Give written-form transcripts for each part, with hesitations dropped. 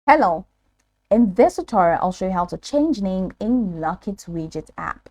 Hello, in this tutorial I'll show you how to change name in Locket Widget app.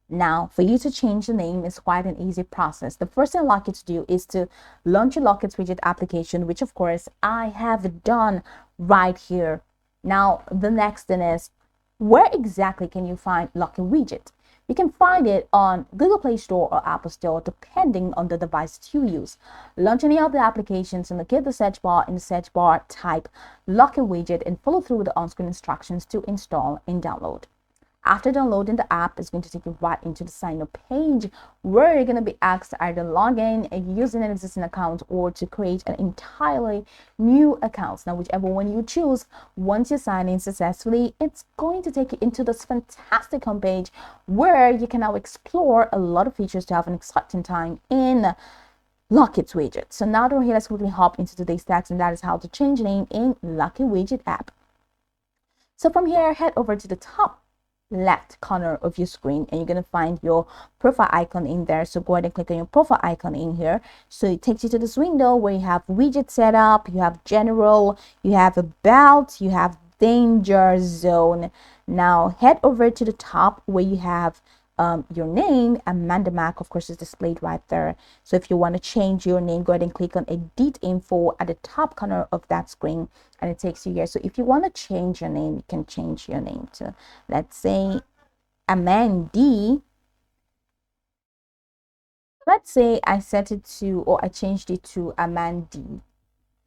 Now, for you to change the name is quite an easy process. The first thing Locket to do is to launch your Locket Widget application, which of course I have done right here. Now, the next thing is, where exactly can you find Locket Widget? You can find it on Google Play Store or Apple Store, depending on the device that you use. Launch any of the applications and locate the search bar. In the search bar, type Locket Widget and follow through with the on-screen instructions to install and download. After downloading the app, it's going to take you right into the sign up page where you're going to be asked to either log in using an existing account or to create an entirely new account. Now, whichever one you choose, once you sign in successfully, it's going to take you into this fantastic homepage where you can now explore a lot of features to have an exciting time in Locket Widget. So now that we're here, let's quickly hop into today's text, and that is how to change name in Locket Widget app. So from here, head over to the top left corner of your screen and you're going to find your profile icon in there. So go ahead and click on your profile icon in here. So it takes you to this window where you have widget setup, you have general, you have about, you have danger zone. Now head over to the top where you have your name. Amanda Mac, of course, is displayed right there. So if you want to change your name, go ahead and click on edit info at the top corner of that screen and it takes you here. So if you want to change your name, you can change your name to, let's say, Amanda. Let's say I set it to, or I changed it to Amanda.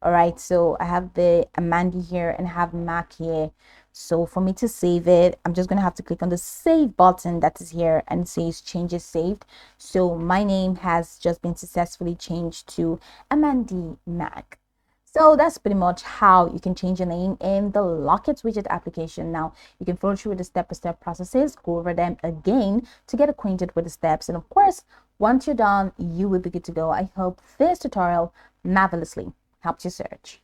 All right, so I have the Amanda here and have Mac here. So for me to save it, I'm just gonna have to click on the save button that is here and it says changes saved. So my name has just been successfully changed to Amanda Mac. So that's pretty much how you can change your name in the Locket Widget application. Now, you can follow through the step-by-step processes, go over them again to get acquainted with the steps. And of course, once you're done, you will be good to go. I hope this tutorial marvelously helped you search.